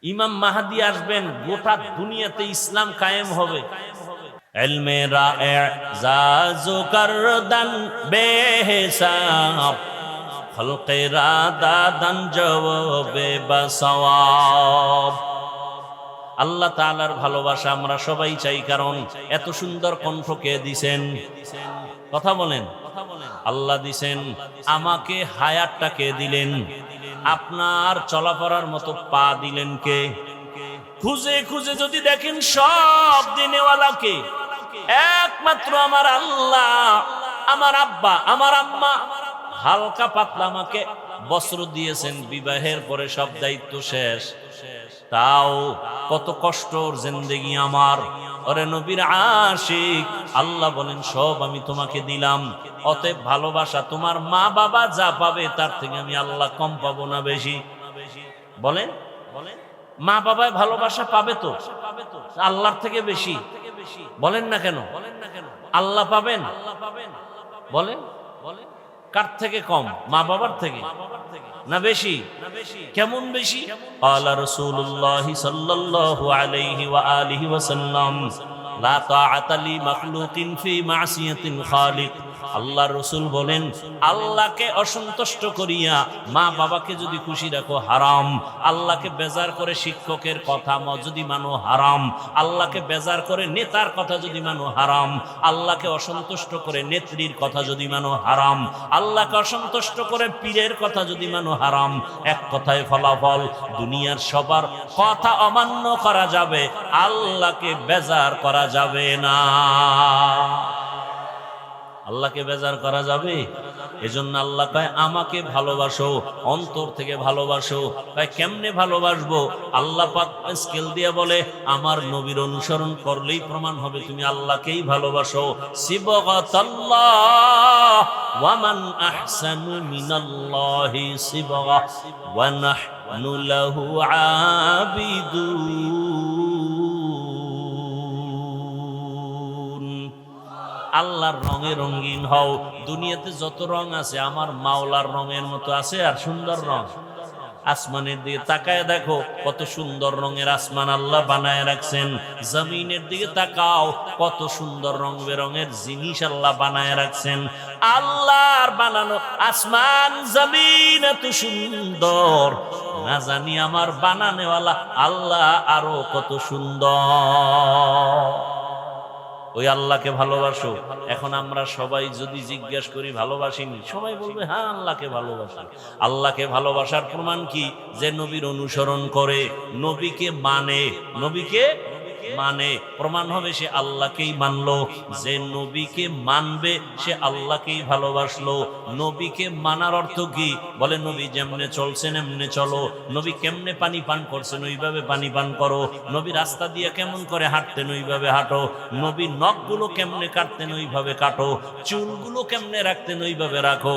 ইমাম মাহদি আসবেন, গোটা দুনিয়াতে ইসলাম কায়েম হবে। ইলমে রা'জাজু করদান বেহিসাব, খলকে রাদাদান জওয়াবে বাসওয়াব। আল্লাহ তাআলার ভালোবাসা আমরা সবাই চাই, কারণ এত সুন্দর কণ্ঠ কে দিছেন? কথা বলেন। আল্লাহ দিছেন। আমাকে হায়াতটা কে দিলেন? আপনার চলাফেরার মতো পা দিলেন কে? খুঁজে খুঁজে যদি দেখেন সব দিনেওয়ালাকে, একমাত্র আমার আল্লাহ। আমার আব্বা, আমার আম্মা হালকা পাতলা আমাকে বস্ত্র দিয়েছেন, বিবাহের পরে সব দায়িত্ব শেষ, তাও কত কষ্টর জিন্দেগি আমার। ওরে নবীর আশিক, আল্লাহ বলেন সব আমি তোমাকে দিলাম। অতএব ভালোবাসা তোমার মা বাবা যা পাবে তার থেকে আমি আল্লাহ কম পাবো না বেশি? বলেন। মা বাবায় ভালোবাসা পাবে তো আল্লাহর থেকে বেশি? বলেন না কেন? আল্লাহ পাবেন? বলেন। কার থেকে কম? মা বাবার থেকে না বেশি? কেমন বেশি? আলা রাসূলুল্লাহ সাল্লাল্লাহু আলাইহি ওয়া আলিহি ওয়াসাল্লাম, লা তাআতা লি মাখলুকিন ফি মাসিয়াতিল খালিক। আল্লাহ রসুল বলেন, আল্লাহকে অসন্তুষ্ট করিয়া মা বাবাকে যদি খুশি রাখো হারাম। আল্লাহকে বেজার করে শিক্ষকের কথা যদি মানো হারাম। আল্লাহকে বেজার করে নেতার কথা যদি মানো হারাম। আল্লাহকে অসন্তুষ্ট করে নেত্রীর কথা যদি মানো হারাম। আল্লাহকে অসন্তুষ্ট করে পীরের কথা যদি মানো হারাম। এক কথায় ফলাফল, দুনিয়ার সবার কথা অমান্য করা যাবে, আল্লাহকে বেজার করা যাবে না। আল্লাহকে বেজার করা যাবে? এজন্য আল্লাহ কয় আমাকে ভালোবাসো, অন্তর থেকে ভালোবাসো। কয় কেমনে ভালোবাসবো? আল্লাহ পাক স্কেল দিয়ে বলে, আমার নবীর অনুসরণ করলেই প্রমাণ হবে তুমি আল্লাহকেই ভালোবাসো। সিবগাতাল্লাহ ওয়া মান আহসানু মিনাল্লাহি সিবগা ওয়া নাহনু লাহু আবিদুন। আল্লাহর রঙে রঙিন হও। দুনিয়াতে যত রং আছে আমার মাওলার রঙের মতো আছে আর সুন্দর রং। আসমানের দিকে তাকায় দেখো কত সুন্দর রঙের আসমান আল্লাহ বানায় রাখছেন। জমিনের দিকে তাকাও কত সুন্দর রং বেরঙের জিনিস আল্লাহ বানায় রাখছেন। আল্লাহর বানানো আসমান জমিন এত সুন্দর, না জানি আমার বানানেওয়ালা আল্লাহ আরো কত সুন্দর। ওই আল্লাহকে ভালোবাসো। এখন আমরা সবাই যদি জিজ্ঞেস করি ভালোবাসিনি, সবাই বলবে হ্যাঁ আল্লাহকে ভালোবাসি। আল্লাহকে ভালোবাসার প্রমাণ কি? যে নবীর অনুসরণ করে, নবীকে মানে, নবীকে মানে প্রমাণ হবে সে আল্লাহকেই মানলো। যে নবীকে মানবে সে আল্লাহকেই ভালোবাসলো। নবীকে মানার অর্থ কি? বলে নবী যেমনে চলছেন এমনে চলো। নবী কেমনে পানি পান করছেন ওইভাবে পানি পান করো। নবী রাস্তা দিয়ে কেমন করে হাঁটতেন ওইভাবে হাঁটো। নবী নখগুলো কেমনে কাটতেন ওইভাবে কাটো। চুলগুলো কেমনে রাখতেন ওইভাবে রাখো।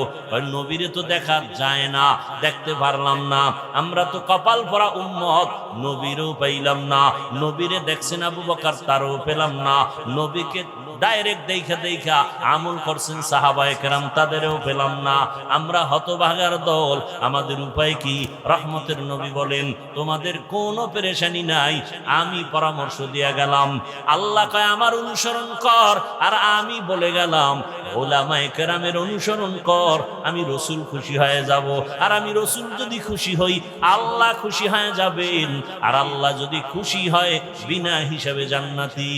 নবীরে তো দেখা যায় না, দেখতে পারলাম না, আমরা তো কপাল পরা উম্মত, নবীরও পাইলাম না। নবীরে দেখছেন আবু বকর, তারও পেলাম না। নবীকে ডাইরেক্ট দেখা আমল করছেন সাহাবায়ে কেরাম, তাদেরও পেলাম না। আমরা হতভাগার দল, আমাদের উপায় কি? রহমতের নবী বলেন তোমাদের কোনো পেরেশানি নাই, আমি পরামর্শ দিয়া গেলাম। আল্লাহ কয় আমার অনুসরণ কর, আর আমি বলে গেলাম ওলামায়ে কেরামের অনুসরণ কর। আমি রসুল খুশি হয়ে যাব, আর আমি রসুল যদি খুশি হই আল্লাহ খুশি হয়ে যাবেন। আর আল্লাহ যদি খুশি হয় বিনা হিসাবে জান্নাতি।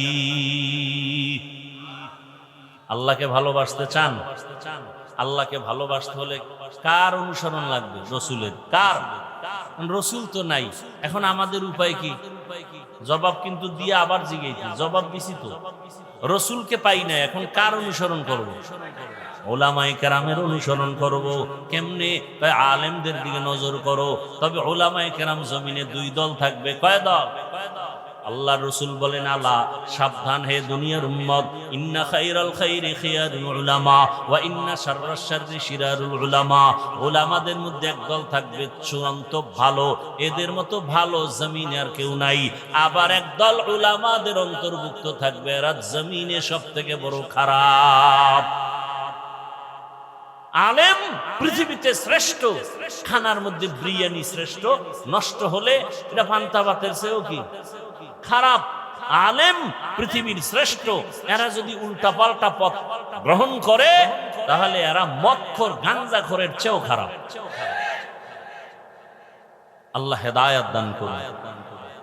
আল্লাহকে ভালোবাসতে চান? আল্লাহকে ভালোবাসতে হলে কার অনুসরণ লাগবে? রসুলের। কার? রসুল তো নাই। এখন আমাদের উপায় কি? জবাব কিন্তু দিয়ে আবার জিজ্ঞেস, জবাব দিছি তো, রসুলকে পাই না, এখন কার অনুসরণ করব? ওলামায়ে কেরামের অনুসরণ করব। কেমনে? আলেমদের দিকে নজর করো। তবে ওলামায়ে কেরাম জমিনে দুই দল থাকবে। কয় দল? আল্লাহ রসুল বলেন আলা সাবধান হে দুনিয়ার উম্মত, ইন্না খাইরাল খাইরি খিয়ারুল উলামা ওয়া ইন্না শাররাশ শাররি শিরারুল উলামা। উলামাদের মধ্যে একদল থাকবে চূড়ান্ত ভালো, এদের মতো ভালো জমিনে আর কেউ নাই। আবার একদল উলামাদের অন্তর্ভুক্ত থাকবে এরা জমিনে সবথেকে বড় খারাপ। আলেম পৃথিবীতে শ্রেষ্ঠ, খানার মধ্যে বিরিয়ানি শ্রেষ্ঠ, নষ্ট হলে এটা পান্তা ভাতের চেয়েও কি খারাপ। আলেম পৃথিবীর শ্রেষ্ঠ, এরা যদি উল্টাপাল্টা পথ গ্রহণ করে তাহলে এরা মদখোর গাঞ্জাখোরের চেয়েও খারাপ। আল্লাহ হেদায়েত দান করুন।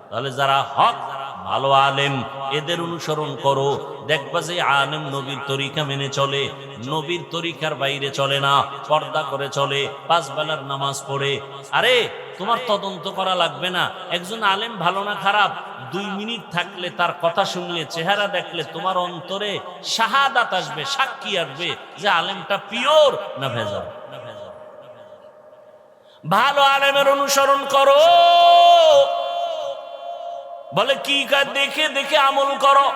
তাহলে যারা হক ভালো আলেম এদের অনুসরণ করো, দেখবা যে আলেম নবীর তরিকা মেনে চলে, নবীর তরিকার বাইরে চলে না, পর্দা করে চলে, 5 বেলার নামাজ পড়ে। আরে তোমার তদন্ত করা লাগবে না, একজন আলেম ভালো না খারাপ, 2 মিনিট থাকলে তার কথা শুনলে, চেহারা দেখলে তোমার অন্তরে শাহাদাত আসবে, সাক্ষী আসবে যে আলেমটা পিওর না ভেজাল। ভালো আলেমের অনুসরণ করো। বলে কি দেখে দেখে আমল করো।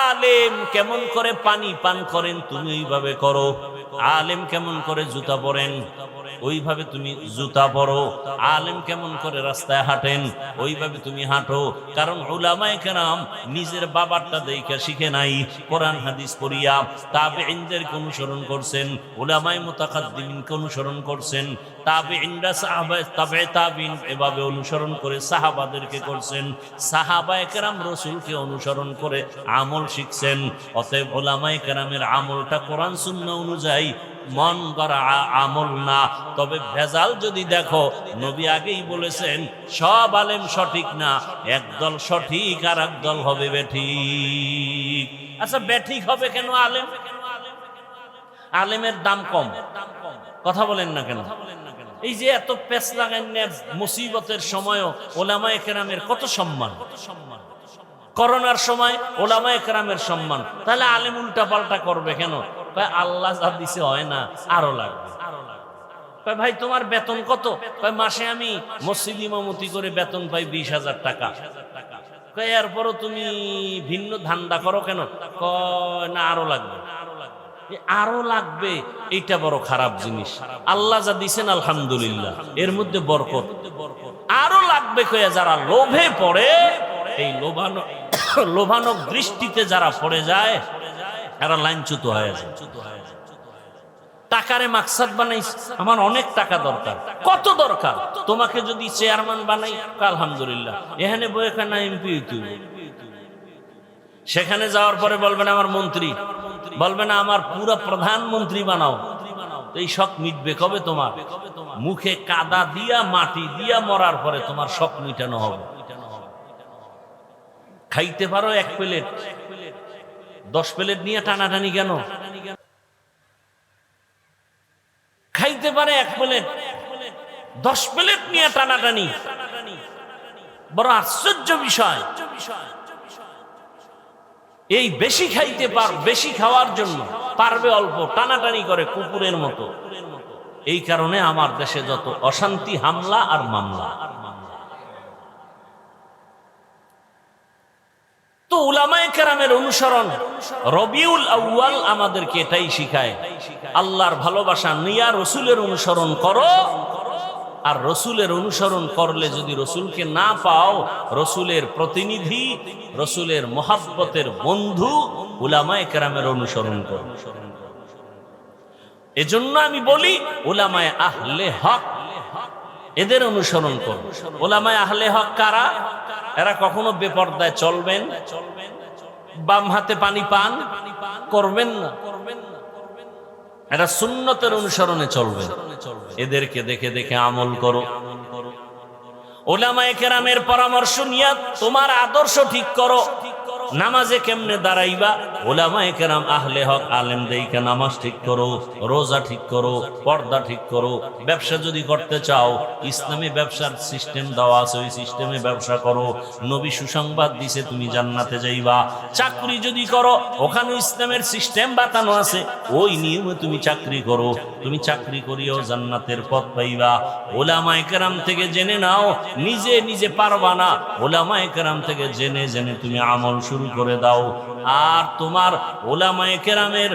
আলেম কেমন করে পানি পান করেন তুমি ওইভাবে করো, আলেম কেমন করে জুতা পরেন ওইভাবে তুমি জুতা পরো, আলেম কেমন করে রাস্তায় হাঁটেন ওইভাবে তুমি হাঁটো। কারণ উলামায়ে কেরাম নিজের বাবারটা দেখে শিখে নাই, কোরআন হাদিস পড়িয়া তাবেঈনদেরকে অনুসরণ করছেন, উলামায়ে মুতাকাদ্দিমিনকে অনুসরণ করছেন, তাবেঈনরা সাহাবা তাবেঈন এভাবে অনুসরণ করে সাহাবাদেরকে করছেন, সাহাবায়ে কেরাম রাসূলকে অনুসরণ করে আমল শিখছেন। অতএব উলামায়ে কেরামের আমলটা কোরআন সুন্নাহ অনুযায়ী মন গড়া আমল না। তবে ভেজাল যদি দেখো, নবী আগেই বলেছেন সব আলেম সঠিক না, একদল সঠিক আর একদল হবে বেঠিক। আচ্ছা বেঠিক হবে কেন? আলেম, আলেমের দাম কম, কথা বলেন না কেন? এই যে এত পেছ লাগান মুসিবতের সময়ও উলামায়ে কেরামের কত সম্মান, করোনার সময় ওলামায়ে কেরামের সম্মান, তাহলে আলেম উল্টা পাল্টা করবে কেন? আল্লাহ যা দিছে হয় না, আরো লাগবে। ভাই তোমার বেতন কত? মাসে আমি মসজিদ ইমামতি করে বেতন পাই 20,000 টাকা। এরপরও তুমি ভিন্ন ধান্দা করো কেন? না আরো লাগবে, আরো লাগবে। এইটা বড় খারাপ জিনিস। আল্লাহ যা দিছেন আলহামদুলিল্লাহ, এর মধ্যে বরকত। আরো লাগবে কয়ে যারা লোভে পড়ে, এই লোভানো দৃষ্টিতে যারা পড়ে যায় এরা লাইনচ্যুত হয়ে যায়। টাকারে মাকসাদ বানাই, আমার অনেক টাকা দরকার। কত দরকার? তোমাকে যদি চেয়ারম্যান বানাই, আলহামদুলিল্লাহ, এখানে বইখানে না এমপি হইতে, সেখানে যাওয়ার পরে বলবেন আমার মন্ত্রী, বলবে না আমার পুরো প্রধানমন্ত্রী বানাও। এই শখ মিটবে কবে? তোমার মুখে কাদা দিয়া মাটি দিয়া মরার পরে তোমার শখ মিটানো হবে। খাইতে পারো 1 প্লেট, 10 প্লেট নিয়ে টানাটানি কেন? খাইতে পারে 1 প্লেট, 10 প্লেট নিয়ে টানাটানি, বড় আশ্চর্য বিষয়। এই বেশি খাইতে বেশি খাওয়ার জন্য পারবে অল্প, টানাটানি করে কুকুরের মতো। এই কারণে আমার দেশে যত অশান্তি, হামলা আর মামলা। তো উলামায়ে কেরামের অনুসরণ, রবিউল আউয়াল আমাদেরকে এটাই শিখায়। আল্লাহর ভালোবাসা নিয়া রসুলের অনুসরণ করো। আর রসুলের অনুসরণ করলে যদি রসুলকে না পাও, রসুলের প্রতিনিধি, রসুলের মহাব্বতের বন্ধু উলামায়ে কেরামের অনুসরণ করো। এজন্য আমি বলি উলামায়ে আহলে হক এদের অনুসরণ করো। উলামায়ে আহলে হক কারা? এরা কখনো বেপরদায় চলবেন, বাম হাতে পানি পান করবেন না, এরা সুন্নতের অনুসরণে চলবে। এদেরকে দেখে দেখে আমল করো। উলামায়ে কেরামের পরামর্শ নিয়ে তোমার আদর্শ ঠিক করো। নামাজে কেমনে দাঁড়াইবা, উলামায়ে কেরাম আহলে হক আলেম দেইকে নামাজ ঠিক করো, রোজা ঠিক করো, পর্দা ঠিক করো। ব্যবসা যদি করতে চাও, ইসলামী ব্যবসার সিস্টেম দেওয়া আছে, ওই সিস্টেমে ব্যবসা করো। নবী সুসংবাদ দিছে তুমি জান্নাতে যাইবা। চাকরি যদি করো, ওখানে ইসলামের সিস্টেম বাতানো আছে, ওই নিয়মে তুমি চাকরি করো। তুমি চাকরি করিও জান্নাতের পথ পাইবা। উলামায়ে কেরাম থেকে জেনে নাও, নিজে নিজে পারবা না, উলামায়ে কেরাম থেকে জেনে জেনে তুমি আমল শুরু করে দাও। আর তোমার উলামায়ে কেরামের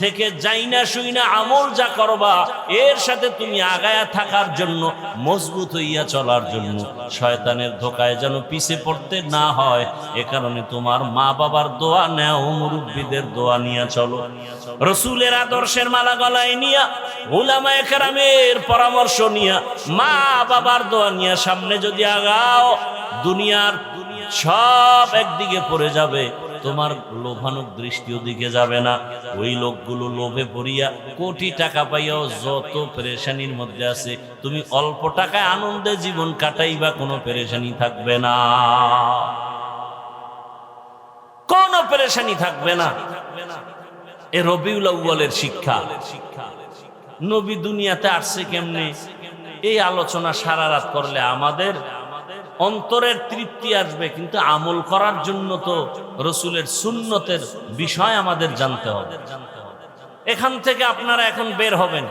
থেকে যাই না শুই না আমল যা করবা এর সাথে তুমি আগায়া থাকার জন্য, মজবুত হইয়া চলার জন্য, শয়তানের ধোকায় যেন পিছে পড়তে না হয়, এ কারণে তোমার মা বাবার দোয়া নেও, মুরব্বীদের দোয়া নিয়ে চলো, রসুলের আদর্শের মালা গলায় নিয়া, উলামায়ে কেরামের পরামর্শ নিয়া, মা বাবার দোয়া নিয়ে সামনে যদি আগাও, দুনিয়ার সব একদিকে পড়ে যাবে, তোমার লোভানুক দৃষ্টিও দিকে যাবে না। ওই লোকগুলো লোভে পড়িয়া কোটি টাকা পাইয়াও যত পেরেশানির মধ্যে আছে, তুমি অল্প টাকায় আনন্দে জীবন কাটাইবা, কোনো পেরেশানি থাকবে না, কোনো পেরেশানি থাকবে না। এ রবিউল আউয়ালের শিক্ষা। নবী দুনিয়াতে আসছে কেমনে, এই আলোচনা সারা রাত করলে আমাদের অন্তরের তৃপ্তি আসবে, কিন্তু আমল করার জন্য তো রসুলের সুন্নতের বিষয় আমাদের জানতে হবে। এখান থেকে আপনারা এখন বের হবেন,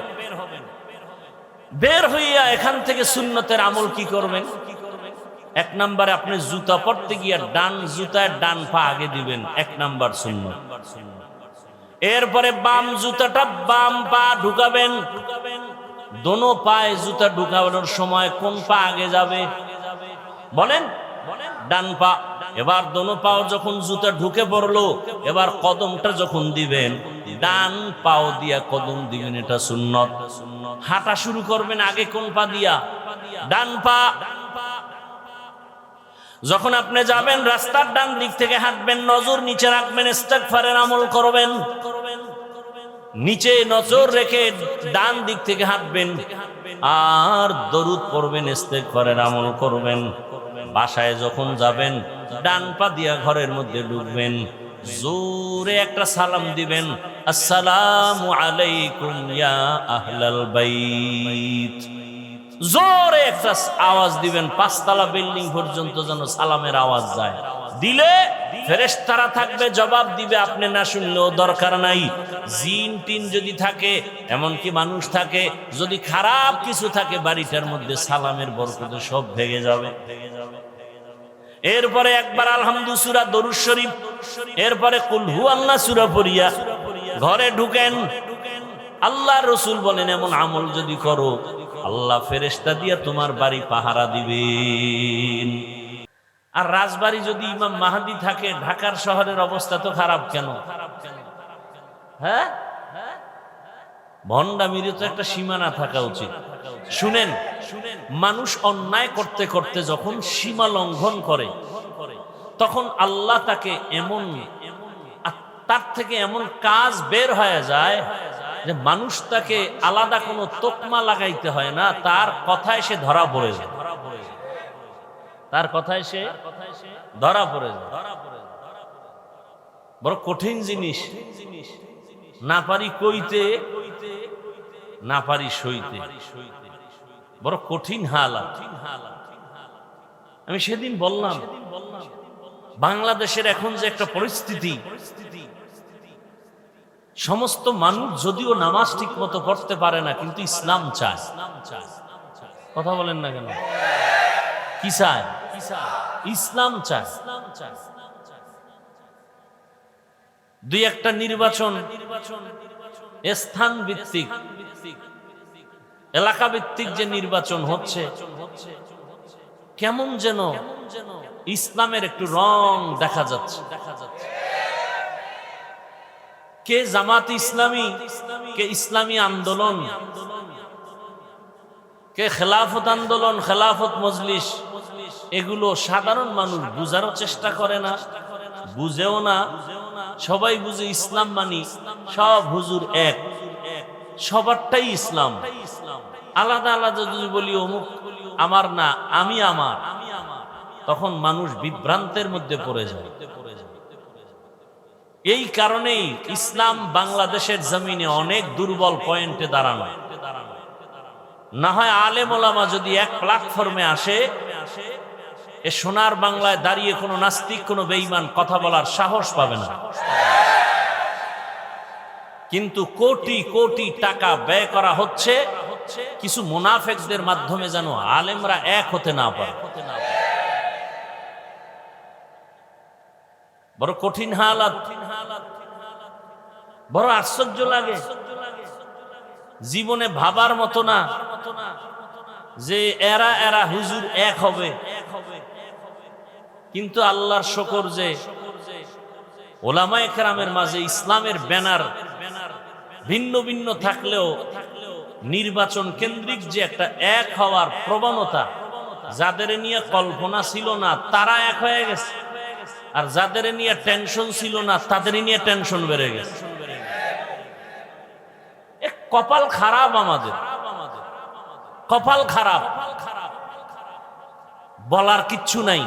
বের হইয়া এখান থেকে সুন্নতের আমল কি করবেন? এক নম্বরে আপনি জুতা পরতে গিয়া ডান জুতায় ডান পা আগে দিবেন, এক নাম্বার সুন্নত। এরপরে বাম জুতাটা বাম পা ঢুকাবেন, দোনো পায়ে জুতা ঢুকানোর সময় কোন পা আগে যাবে বলেন? ডান পা। এবার দোনো পাও যখন জুতা ঢুকে পড়লো, এবার কদমটা যখন দিবেন, ডান পাও দিয়া কদম দিবেন, এটা সুন্নত। হাঁটা শুরু করবেন আগে কোন পা দিয়া? ডান পা। যখন আপনি যাবেন রাস্তার ডান দিক থেকে হাঁটবেন, নজর নিচে রাখবেন, ইস্তিগফারের আমল করবেন, নিচে নজর রেখে ডান দিক থেকে হাঁটবেন, আর দরুদ পড়বেন, ইস্তিগফারের আমল করবেন। বাসায় যখন যাবেন ডান পা দিয়া ঘরের মধ্যে ঢুকবেন, জোরে একটা সালাম দিবেন, আসসালামু আলাইকুম ইয়া আহলাল বাইত। জোরে একটা আওয়াজ দিবেন, পাঁচতলা বিল্ডিং পর্যন্ত যেন সালামের আওয়াজ যায়। দিলে ফেরেশতারা থাকবে, জবাব দিবে, আপনি না শুনলেও দরকার নাই। জিন টিন যদি থাকে, এমনকি মানুষ থাকে, যদি খারাপ কিছু থাকে বাড়িটার মধ্যে, সালামের বরকতে সব ভেঙে যাবে। এরপরে একবার আলহামদু সূরা, দরুদ শরীফ, এরপরে কুল হুয়াল্লাহ সূরা পড়িয়া ঘরে ঢুকেন। আল্লাহ রসুল বলেন এমন আমল যদি করো, আল্লাহ ফেরেশতা দিয়া তোমার বাড়ি পাহারা দিবেন। আর রাজবাড়ি যদি ইমাম মাহদী থাকে, ঢাকার শহরের অবস্থা তো খারাপ কেন? হ্যাঁ, ভণ্ডামিরও তো একটা সীমানা থাকা উচিত। শুনেন, মানুষ অন্যায় করতে করতে যখন সীমা লঙ্ঘন করে, তখন আল্লাহ তাকে এমন, তার থেকে এমন কাজ বের হয়ে যায় যে মানুষ তাকে আলাদা কোনো তোকমা লাগাইতে হয় না, তার কথায় সে ধরা পড়ে যায়, তার কথায় সে ধরা পড়ে যায়। বড় কঠিন জিনিস, না পারি কইতে, না পারি সইতে, বড় কঠিন হালাত। আমি সেদিন বললাম, বাংলাদেশের এখন যে একটা পরিস্থিতি, সমস্ত মানুষ যদিও নামাজ ঠিক মতো পড়তে পারে না, কিন্তু ইসলাম চায়। কথা বলেন না কেন? কি চায়? ইসলাম চায়। দুই একটা নির্বাচন স্থান ভিত্তিক, এলাকা ভিত্তিক যে নির্বাচন হচ্ছে, কেমন যেন ইসলামের একটু রং দেখা যাচ্ছে। কে জামাত ইসলামী, কে ইসলামী আন্দোলন, কে খেলাফত আন্দোলন, খেলাফত মজলিস, এগুলো সাধারণ মানুষ বুঝারও চেষ্টা করে না, বুঝেও না। সবাই বুঝে ইসলাম মানি, সব হুজুর এক, সবারটাই ইসলাম। আলাদা আলাদা যদি বলি অমুক আমার না, আমি আমার, তখন মানুষ বিভ্রান্তের মধ্যে পড়ে যায়। এই কারণেই ইসলাম বাংলাদেশের জমিনে অনেক দুর্বল পয়েন্টে দাঁড়ানো। না হয় আলেম ওলামা যদি এক প্ল্যাটফর্মে আসে, এ সোনার বাংলায় দাঁড়িয়ে কোনো নাস্তিক, কোনো বেঈমান কথা বলার সাহস পাবে না। কিন্তু কোটি কোটি টাকা ব্যয় করা হচ্ছে কিছু মুনাফিকদের মাধ্যমে, যেন আলেমরা এক হতে না পারে। বড় কঠিন হালাত। বড় আশ্চর্য লাগে, জীবনে ভাবার মতো না যে এরা এরা হুজুর এক হবে। কিন্তু আল্লাহর শুকর যে ওলামায়ে কেরামের মাঝে ইসলামের ব্যানার ভিন্ন ভিন্ন থাকলেও নির্বাচন কেন্দ্রিক যে একটা এক হওয়ার প্রবণতা, যাদের নিয়ে কল্পনা ছিল না তারা এক হয়ে গেছে, আর যাদের নিয়ে টেনশন ছিল না তাদের নিয়ে টেনশন বেড়ে গেছে। কপাল খারাপ, আমাদের কপাল খারাপ, বলার কিচ্ছু নাই।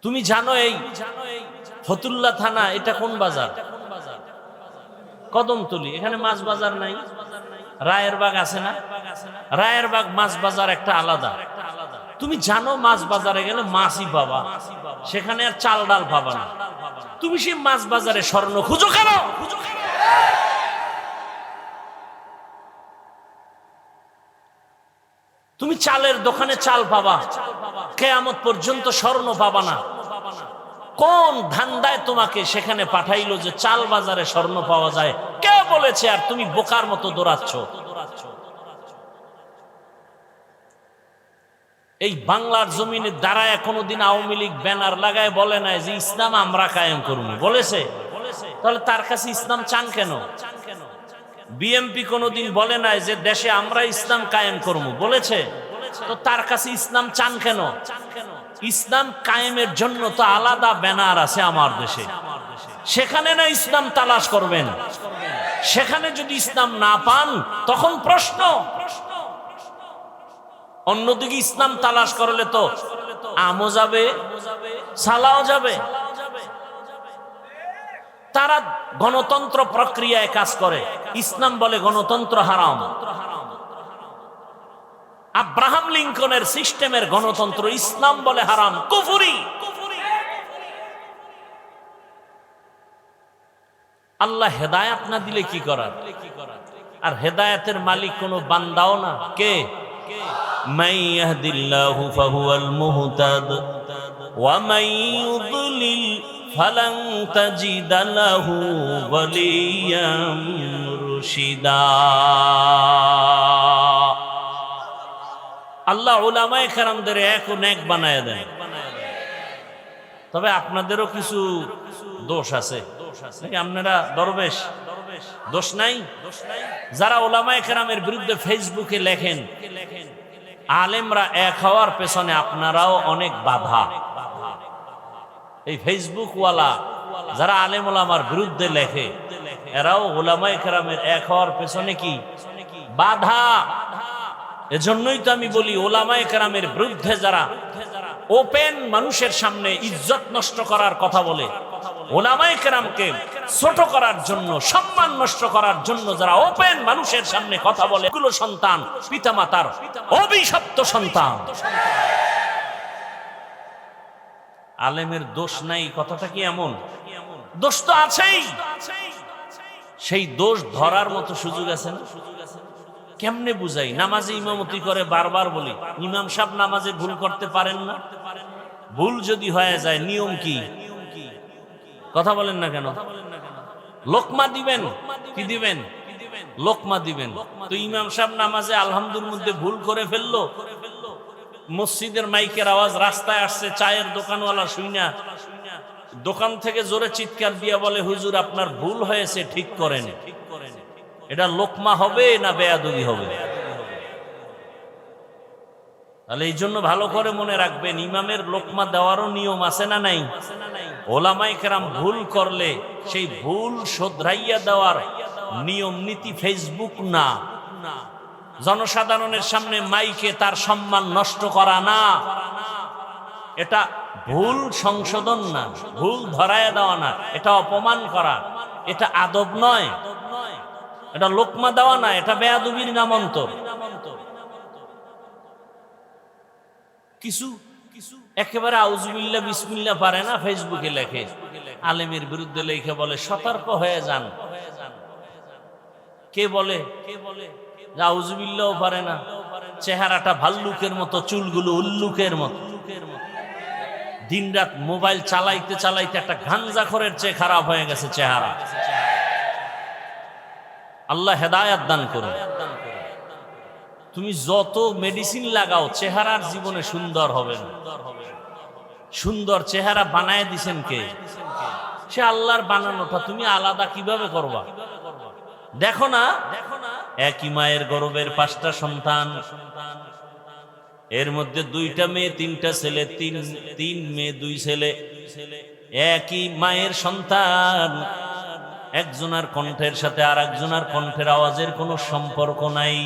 তুমি জানো এই ফতুল্লা থানা এটা কোন বাজার? কদমতলি। এখানে মাছ বাজার নাই? রায়েরবাগ আছে না? রায়েরবাগ মাছ বাজার একটা আলাদা। তুমি জানো মাছ বাজারে গেলে মাছই পাবা, সেখানে আর চাল ডাল পাবা না। তুমি সেই মাছ বাজারে স্বর্ণ খুঁজো কেন? তুমি চালের দোকানে চাল পাবা, কিয়ামত পর্যন্ত স্বর্ণ পাবা না। কোন ধান্দায় তোমাকে সেখানে পাঠাইলো যে চাল বাজারে স্বর্ণ পাওয়া যায়? কে বলেছে? আর তুমি বোকার মতো দৌড়াচ্ছ। এই বাংলার জমিনে দাঁড়ায় কোনোদিন আওয়ামী লীগ ব্যানার লাগায় বলে নাই যে ইসলাম আমরা কায়েম করব? বলেছে? তাহলে তার কাছে ইসলাম চান কেন? বিএমপি কোনোদিন বলে নাই যে দেশে আমরা ইসলাম কায়েম করব? বলেছে? তো তার কাছে ইসলাম চান কেন? ইসলাম কায়েমের জন্য তো আলাদা ব্যানার আছে আমার দেশে, সেখানে না ইসলাম তালাশ করবেন। সেখানে যদি ইসলাম না পান তখন প্রশ্ন। অন্যদিকে ইসলাম তালাশ করলে তো আমও যাবে, সালাও যাবে। তারা গণতন্ত্র প্রক্রিয়ায় কাজ করে, ইসলাম বলে গণতন্ত্র হারাম। আব্রাহাম লিঙ্কনের সিস্টেমের গণতন্ত্র, ইসলাম বলে হারাম, কুফরি। আল্লাহ হেদায়েত না দিলে কি করার? আর হেদায়েতের মালিক কোনো বান্দাও না। কে? মান ইয়াহদিল্লাহু ফাহুয়াল মুহতাদ ওয়া মান ইউদ্লিল ফালান তাজিদা লাহু ওয়ালিয়াম মুরশিদা। আল্লাহ উলামায়ে কেরামদের এক ও নেক বানায় দেন। তবে আপনাদেরও কিছু দোষ আছে। আপনারা দরবেশ, দোষ নাই? যারা উলামায়ে কেরামের বিরুদ্ধে ফেসবুকে লেখেন, আলেমরা এক হওয়ার পেছনে আপনারাও অনেক বাধা। এই ফেসবুক ওয়ালা যারা আলেম ওলামার বিরুদ্ধে লেখে, এরাও উলামায়ে কেরামের এক হওয়ার পেছনে কি বাধা। এজন্যই তো আমি বলি উলামায়ে কেরামের বিরুদ্ধে যারা ওপেন মানুষের সামনে ইজ্জত নষ্ট করার কথা বলে, উলামায়ে কেরামকে ছোট করার জন্য, সম্মান নষ্ট করার জন্য যারা ওপেন মানুষের সামনে কথা বলে, এগুলো সন্তান পিতামাতার অভিশপ্ত সন্তান। আলেমের দোষ নাই কথাটা কি এমন? দোষ তো আছেই, সেই দোষ ধরার মতো সুযোগ আছে না? কেমনে বুঝাই? নামাজে ইমামতি করে বারবার বলি, ইমাম সাহেব নামাজে ভুল করতে পারেন না? ভুল যদি হয়ে যায় নিয়ম কি? কথা বলেন না কেন? লোকমা দিবেন, কি দিবেন? লোকমা দিবেন। তো ইমাম সাহেব নামাজে আলহামদুর মধ্যে ভুল করে ফেললো, মসজিদের মাইকের আওয়াজ রাস্তায় আসছে, চায়ের দোকানওয়ালা শুইনা দোকান থেকে জোরে চিৎকার দিয়া বলে, হুজুর আপনার ভুল হয়েছে, ঠিক করেন। এটা লোকমা হবে না বেয়াদবি হবে? তাহলে এই জন্য ভালো করে মনে রাখবেন, ইমামের লোকমা দেওয়ারও নিয়ম আছে না নাই? ওলামায়ে কেরাম ভুল করলে সেই ভুল শোধরাইয়া দেওয়ার নিয়ম নীতি ফেসবুক না, জনসাধারণের সামনে মাইকে তার সম্মান নষ্ট করা না। এটা ভুল সংশোধন না, ভুল ধরায় দেওয়া না, এটা অপমান করা, এটা আদব নয়, এটা লোকমা দেওয়া না, এটা বেয়াদবির নামান্তর। কিছু একেবারে আউযুবিল্লাহ বিসমিল্লাহ পারে না, ফেসবুকে লেখে, আলেমের বিরুদ্ধে লেখে বলে সতর্ক হয়ে যান। কে বলে? আউযুবিল্লাহও পারে না, চেহারাটা ভাল্লুকের মতো, চুলগুলো উল্লুকের মতো, দিনরাত মোবাইল চালাইতে চালাইতে একটা গাঞ্জাখোরের চেয়ে খারাপ হয়ে গেছে চেহারা। আল্লাহ হেদায়াত দান করুন। তুমি যত মেডিসিন লাগাও চেহারার জীবনে সুন্দর হবে না। সুন্দর চেহারা বানায় দিছেন কে? সে আল্লাহর বানানোটা তুমি আলাদা কিভাবে করবা? দেখো না, একই মায়ের গর্ভের 5টা সন্তান, এর মধ্যে 2টা মেয়ে 3টা ছেলে, 3 মেয়ে 2 ছেলে, একই মায়ের সন্তান। একজনের কণ্ঠের সাথে আর একজনের কণ্ঠের আওয়াজের কোনো সম্পর্ক নাই,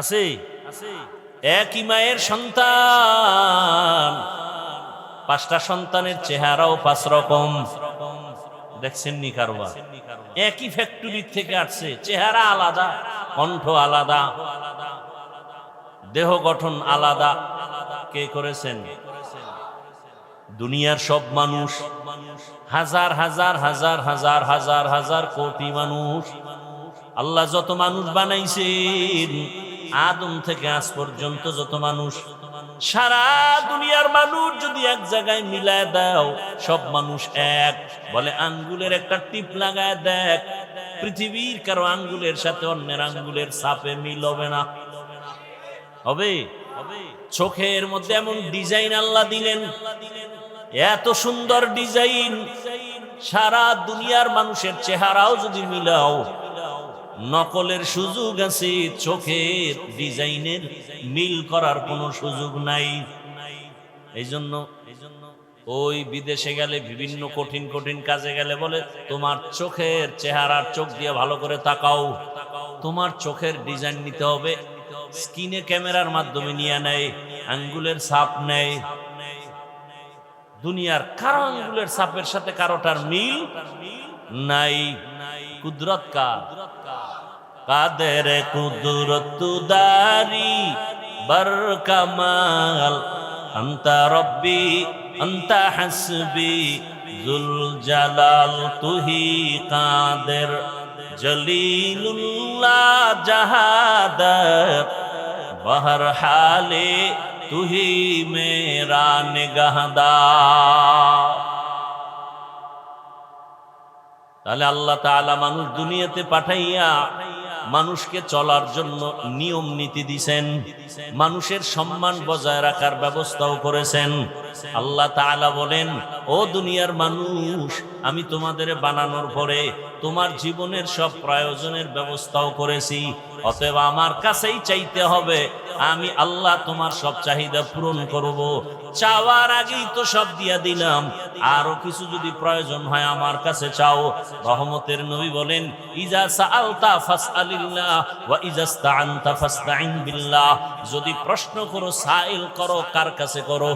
আছে? একই মায়ের সন্তান, 5টা সন্তানের চেহারাও 5 রকম। দেখছেন নি কারবার? একই ফ্যাক্টরি থেকে আসছে, চেহারা আলাদা, কণ্ঠ আলাদা, দেহ গঠন আলাদা। কে করেছেন? দুনিয়ার সব মানুষ, হাজার হাজার হাজার হাজার হাজার হাজার কোটি মানুষ, আল্লাহ যত মানুষ বানাইছেন আদম থেকে আজ পর্যন্ত যত মানুষ, সারা দুনিয়ার মানুষ যদি এক জায়গায় মিলায় দাও, সব মানুষ এক। বলে আঙ্গুলের একটা টিপ লাগায় দেখ, পৃথিবীর কারো আঙ্গুলের সাথে অন্যের আঙ্গুলের ছাপে মিল হবে না। হবে? চোখের মধ্যে এমন ডিজাইন আল্লাহ দিলেন, এত সুন্দর ডিজাইন, সারা দুনিয়ার মানুষের চেহারাও যদি মিলাও, নকলের সুযোগ আছে, চোখের ডিজাইনের মিল করার কোনো সুযোগ নাই। এই জন্য ওই বিদেশে গেলে, বিভিন্ন কঠিন কঠিন কাজে গেলে বলে তোমার চোখের চেহারার চোখ দিয়ে ভালো করে তাকাও, তোমার চোখের ডিজাইন নিতে হবে। স্ক্রিনে ক্যামেরার মাধ্যমে নিয়ে নেয়, আঙ্গুলের ছাপ নেয়। দুনিয়ার কারো আঙ্গুলের ছাপের সাথে কারোটার মিল নাই। কুদরত কাদের কুদরত দারি বার কামাল, আনতা রব্বি আনতা হাসবি জুল জালাল, তুহি কাদের জলিলুল্লাহ জাহাদাত, বহর হালে তুহি মেরা নিগাহদার। তাহলে আল্লাহ তাআলা মানুষ দুনিয়াতে পাঠাইয়া মানুষকে চলার জন্য নিয়ম নীতি দিয়েছেন, মানুষের সম্মান বজায় রাখার ব্যবস্থাও করেছেন। আল্লাহ তাআলা বলেন, ও দুনিয়ার মানুষ, আমি তোমাদের বানানোর পরে তোমার জীবনের সব প্রয়োজনের ব্যবস্থাও করেছি, অতএব আমার কাছেই চাইতে হবে। আমি আল্লাহ তোমার সব চাহিদা পূরণ করব। চাওয়ার আগেই তো সব দিয়া দিলাম, আরো কিছু যদি প্রয়োজন হয় আমার কাছে চাও। রহমতের নবী বলেন, ইজা সাআলতা ফাসআলিল্লাহ ওয়া ইজা ইসতাআনতা ফাসতাইন বিল্লাহ। যদি প্রশ্ন করো, সাইল করো, কার কাছে করো?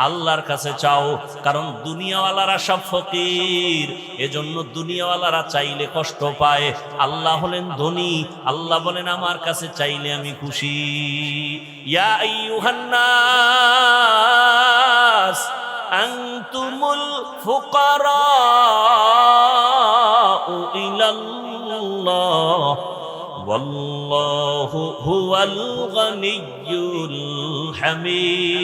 আল্লাহর কাছে চাও। কারণ দুনিয়াওয়ালারা সব ফকির, এজন্য দুনিয়াওয়ালারা চাইলে কষ্ট পায়। আল্লাহ হলেন ধনী, আল্লাহ বলেন আমার কাছে চাইলে আমি খুশি। ইয়া আইয়ুহান নাস আনতুমুল ফুকারাউ ইলাল্লাহ ওয়াল্লাহু হুয়াল গনিয়্যুল হামিদ।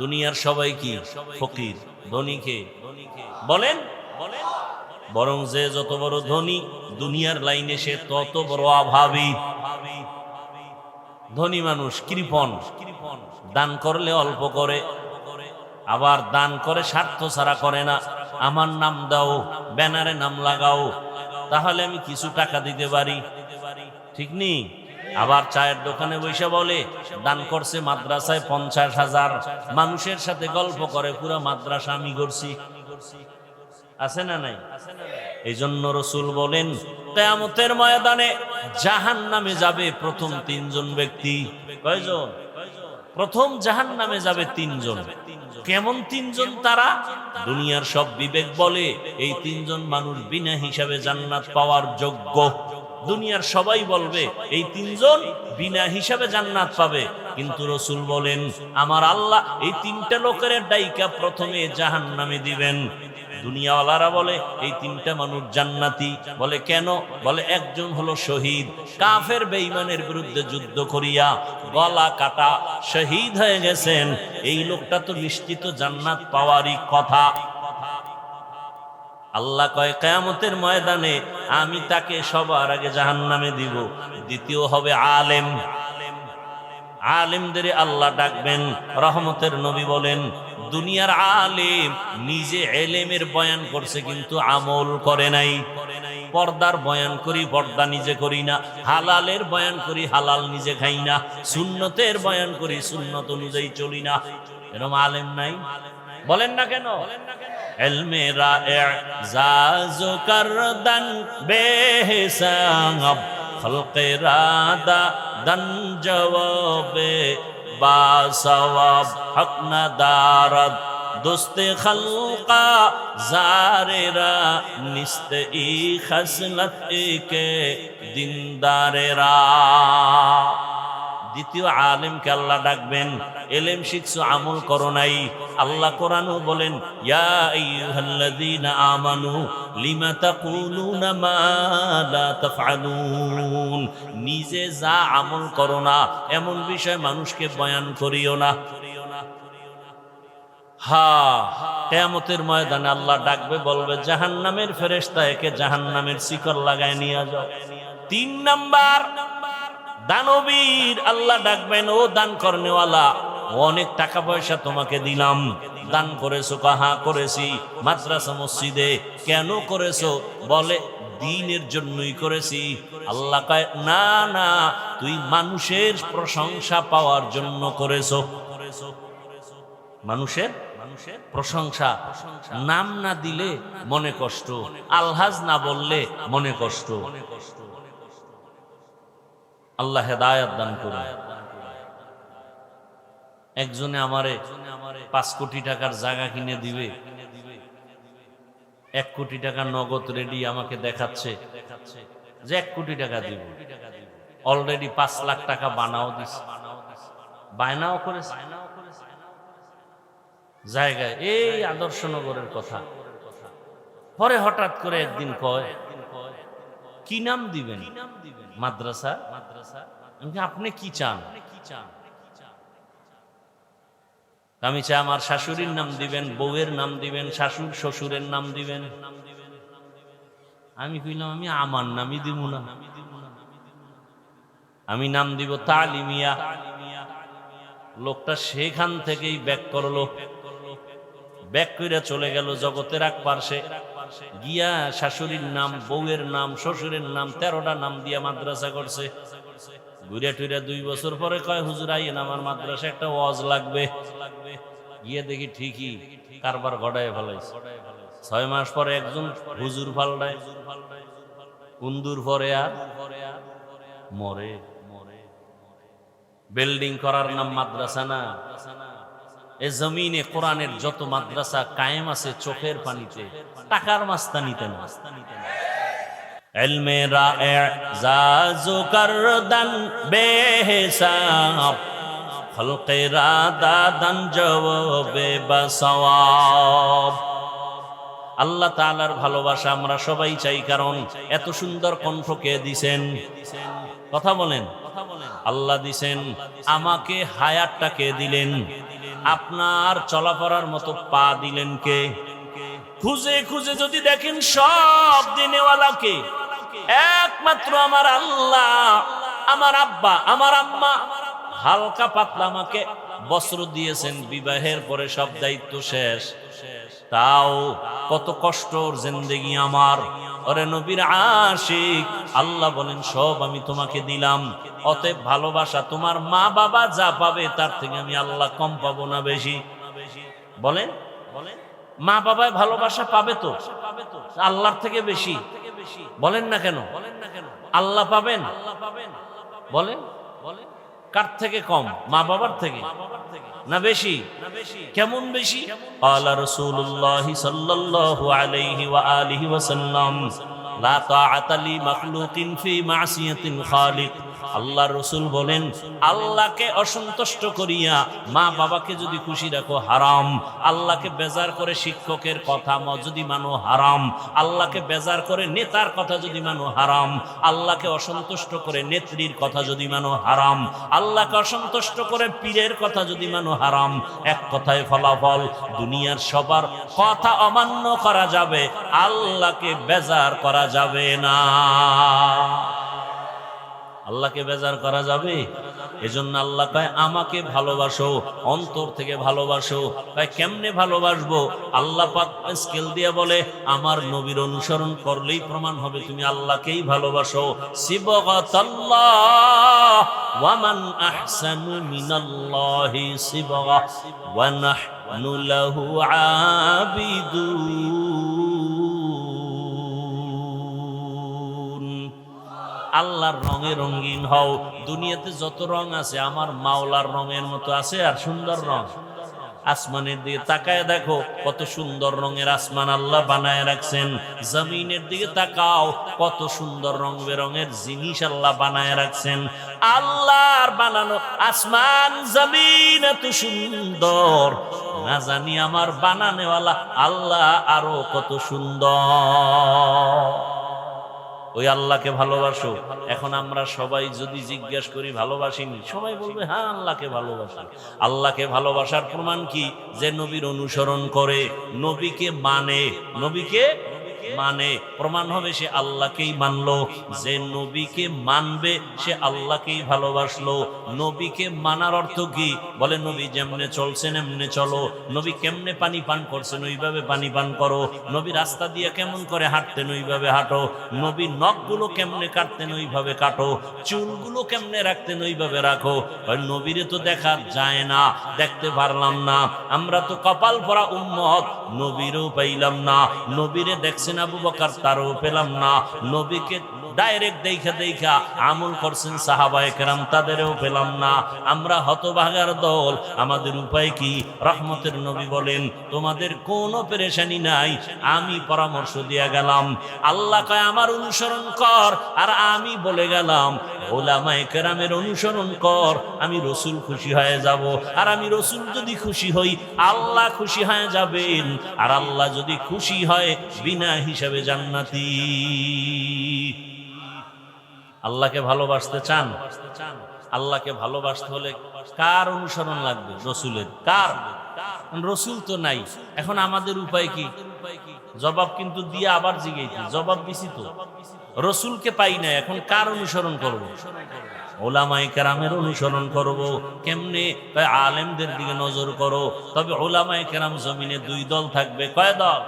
দুনিয়ার সবাই কি ফকির? ধনী কে বলেন? বরং যে যত বড় ধনী দুনিয়ার লাইনে সে তত বড় অভাবী। ধনী মানুষ কৃপণ, দান করলে অল্প করে, আবার দান করে স্বার্থ ছাড়া করে না। আমার নাম দাও, ব্যানারে নাম লাগাও, তাহলে আমি কিছু টাকা দিতে পারি, ঠিক নেই? আবার চায়ের দোকানে বসে বলে দান করছে মাদ্রাসায় 50,000, মানুষের সাথে গল্প করে পুরা মাদ্রাসা আমি করছি। আছে না নাই? এই জন্য রাসূল বলেন, কিয়ামতের ময়দানে জাহান্নামে যাবে প্রথম 3 জন ব্যক্তি। কয়জন? প্রথম জাহান্নামে যাবে 3 জন। কেমন 3 জন তারা? দুনিয়ার সব বিবেক বলে এই 3 জন মানুষ বিনা হিসাবে জান্নাত পাওয়ার যোগ্য। দুনিয়ার সবাই বলবে এই 3 জন বিনা হিসাবে জান্নাত পাবে, কিন্তু রাসূল বলেন আমার আল্লাহ এই 3টা লোকের ডাইকা প্রথমে জাহান্নামে দিবেন। দুনিয়াওয়ালারা বলে এই তিনটা মানুষ জান্নাতি। বলে কেন? বলে একজন হলো শহীদ, কাফের বেঈমানের বিরুদ্ধে যুদ্ধ করিয়া গলা কাটা শহীদ হয়ে গেছেন, এই লোকটা তো নিশ্চিত জান্নাত পাওয়ারই কথা। আল্লাহ কয় কিয়ামতের ময়দানে আমি তাকে সবার আগে জাহান্নামে দিব। দ্বিতীয় হবে আলেম, আলেমদের আল্লাহ ডাকবেন। রহমতের নবী বলেন দুনিয়ার আলেম নিজে এলেমের বয়ান করছে কিন্তু আমল করে নাই। পর্দার বয়ান করি, পর্দা নিজে করি না। হালালের বয়ান করি, হালাল নিজে খাই না। সুন্নতের বয়ান করি, সুন্নত অনুযায়ী চলি না। এরকম আলেম নাই? বলেন না কেন? ইলমে রায়ে জাজু করদান বেহিসাব খলকে রাদা দন জওয়াবে বাসওয়াব হক নাদারত দোস্তে খলকা জারেরা নিস্তে ই খসলত কে দিনদারেরা। দ্বিতীয় আলেমকে আল্লাহ ডাকবেন, এলেম শিখছো আমল করো নাই। আল্লাহ কোরআনও বলেন ইয়া আইয়ুহাল্লাযীনা আমানু লিমা তাকুলুনা মা লা তাফআলুন। নিজে যা আমল করো না এমন বিষয় মানুষকে বয়ান করিও না। কিয়ামতের ময়দানে আল্লাহ ডাকবে, বলবে জাহান্নামের ফেরেশতা একে জাহান্নামের শিকল লাগায় নিয়ে যাও। 3 নাম্বার দানবীর আল্লাহ ডাকবেন, ও দান করনেওয়ালা, অনেক টাকা পয়সা তোমাকে দিলাম, দান করেছো? কাহা করেছি, মাদ্রাসা মসজিদে। কেন করেছো? বলে দ্বীনের জন্যই করেছি। আল্লাহ কয় না না, তুই মানুষের প্রশংসা পাওয়ার জন্য করেছো। মানুষের প্রশংসা, নাম না দিলে মনে কষ্ট, আলহাজ না বললে মনে কষ্ট। আল্লাহ হেদায়েত দান করুন। একজনে আমারে 5 কোটি টাকার জায়গা কিনে দিবে, 1 কোটি টাকা নগদ রেডি আমাকে দেখাচ্ছে যে 1 কোটি টাকা দিব। অলরেডি 5 লাখ টাকা বানাও দিছে, বায়নাও করেছে জায়গায়, এই আদর্শনগরের কথা। পরে হঠাৎ করে একদিন কয় কি নাম দিবেন? মাদ্রাসা। আপনি কি চান? আমি চাই আমার শাশুড়ির নাম দিবেন, বউয়ের নাম দিবেন, শাশুড় শ্বশুরের নাম দিবেন। আমি কইলাম আমি আমার নামই দিব না, আমি নাম দিব তালিমিয়া। লোকটা সেখান থেকেই ব্যাক করলো, ব্যাক করে চলে গেল জগতের এক পার্শ্বে গিয়া শাশুড়ির নাম, বউয়ের নাম, শ্বশুরের নাম 13টা নাম দিয়া মাদ্রাসা করছে। ঘুরে টুরে 2 বছর পরে কয় হুজুর আইয়েন আমার মাদ্রাসা একটা ওয়াজ লাগবে। গিয়ে দেখি ঠিকই কারবার ঘটায় ফেলাইছে। 6 মাস পরে একজন হুজুর পাল্টায়, কুন্দুর পরে আর মরে। বিল্ডিং করার নাম মাদ্রাসা না। এ জমিনে কোরআনের যত মাদ্রাসা কায়েম আছে চোখের পানিতে, টাকার মাস্তানিতে না। ইলমে রায়ে জাজু করদান বেহিসাব খলকে রাদা দান জওয়াবে বাসওয়াব। আল্লাহ তাআলার ভালোবাসা আমরা সবাই চাই, কারণ এত সুন্দর কণ্ঠ কে দিছেন? কথা বলেন। আল্লাহ দিছেন। আমাকে হায়াতটা কে দিলেন? আপনার চলাফেরার মতো পা দিলেন কে? খুঁজে খুঁজে যদি দেখেন সব দিনেওয়ালাকে, একমাত্র আমার আল্লাহ, আমার আব্বা, আমার আম্মা হালকা পাতলা আমাকে বস্ত্র দিয়েছেন, বিবাহের পরে সব দায়িত্ব শেষ, তাও কত কষ্টর জিন্দেগি আমার। ওরে নবীর আশিক, আল্লাহ বলেন সব আমি তোমাকে দিলাম। অতএব ভালোবাসা তোমার মা বাবা যা পাবে তার থেকে আমি আল্লাহ কম পাবো না বেশি? বলেন, মা বাবায় ভালোবাসা পাবে তো আল্লাহর থেকে বেশি? বলেন না কেন? আল্লাহ পাবেন? বলেন কার থেকে কম? মা বাবার থেকে না বেশি? কেমন বেশি? আলা রাসূলুল্লাহ সাল্লাল্লাহু আলাইহি ওয়া আলিহি ওয়াসাল্লাম লা তাআতা লি মাখলুকিন ফি মাসিয়াতিল খালিক আল্লাহ রসুল বলেন, আল্লাহকে অসন্তুষ্ট করিয়া মা বাবাকে যদি খুশি রাখো হারাম। আল্লাহকে বেজার করে শিক্ষকের কথা যদি মানো হারাম। আল্লাহকে বেজার করে নেতার কথা যদি মানো হারাম। আল্লাহকে অসন্তুষ্ট করে নেত্রীর কথা যদি মানো হারাম। আল্লাহকে অসন্তুষ্ট করে পীরের কথা যদি মানো হারাম। এক কথায় ফলাফল, দুনিয়ার সবার কথা অমান্য করা যাবে, আল্লাহকে বেজার করা যাবে না। আল্লাহকে বেজার করা যাবে? এজন্য আল্লাহ কয় আমাকে ভালোবাসো, অন্তর থেকে ভালোবাসো। কয় কেমনে ভালোবাসবো? আল্লাহ পাক স্কেল দিয়ে বলে আমার নবীর অনুসরণ করলেই প্রমাণ হবে তুমি আল্লাহকেই ভালোবাসো। সিবগাতাল্লাহ ওয়া মান আহসানু মিনাল্লাহি সিবগা ওয়া নাহনু লাহু আবিদুন। আল্লাহর রঙে রঙিন হও। দুনিয়াতে যত রং আছে আমার মাওলার রঙের মতো আছে আর সুন্দর রং। আসমানের দিকে তাকায় দেখো কত সুন্দর রঙের আসমান আল্লাহ বানায় রাখছেন। জমিনের দিকে তাকাও কত সুন্দর রং বেরঙের জিনিস আল্লাহ বানায় রাখছেন। আল্লাহর বানানো আসমান জমিন এত সুন্দর, না জানি আমার বানানেওয়ালা আল্লাহ আরো কত সুন্দর। ওই আল্লাহকে ভালোবাসো। এখন আমরা সবাই যদি জিজ্ঞাসা করি ভালোবাসিনি, সবাই বলবে হ্যাঁ আল্লাহকে ভালোবাসি। আল্লাহকে ভালোবাসার প্রমাণ কি? যে নবীর অনুসরণ করে, নবীকে মানে, নবীকে মানে প্রমাণ হবে সে আল্লাহকেই মানলো। যে নবীকে মানবে সে আল্লাহকেই ভালোবাসলো। নবীকে মানার অর্থ কি? বলে নবী যেমনে চলছেন এমনে চলো। নবী কেমনে পানি পান করছেন ওইভাবে পানি পান করো। নবী রাস্তা দিয়ে কেমন করে হাঁটতেন ওইভাবে হাঁটো। নবী নখগুলো কেমনে কাটতেন ওইভাবে কাটো। চুলগুলো কেমনে রাখতেন ওইভাবে রাখো। নবীরে তো দেখা যায় না, দেখতে পারলাম না, আমরা তো কপাল পরা উম্মত, নবীরও পাইলাম না। নবীরে দেখছেন আবু বকর, তারও পেলাম না। নবীকে ডাইরেক্ট দেখা আমল করছেন সাহাবায়ে কেরাম, তাদেরও পেলাম না। আমরা হতভাগার দল, আমাদের উপায় কি? রহমতের নবী বলেন তোমাদের কোনো পেরেশানি নাই, আমি পরামর্শ দিয়ে গেলাম। আল্লাহ কয় আমার অনুসরণ কর, আর আমি বলে গেলাম উলামায়ে কেরামের অনুসরণ কর। আমি রসুল খুশি হয়ে যাব, আর আমি রসুল যদি খুশি হই আল্লাহ খুশি হয়ে যাবেন। আর আল্লাহ যদি খুশি হয় বিনা হিসাবে জান্নাতি। আল্লাহকে ভালোবাসতে চান? আল্লাহকে ভালোবাসতে হলে কার অনুসরণ লাগবে? রসুলের। কার? রসুল তো নাই। এখন আমাদের উপায় কি? জবাব কিন্তু দিয়ে আবার জিজ্ঞেস, জবাব দিছি তো, রসুলকে পাই না, এখন কার অনুসরণ করব? উলামায়ে কেরামের অনুসরণ করব। কেমনে? আলেমদের দিকে নজর করো। তবে উলামায়ে কেরাম জমিনে দুই দল থাকবে। কয় দল?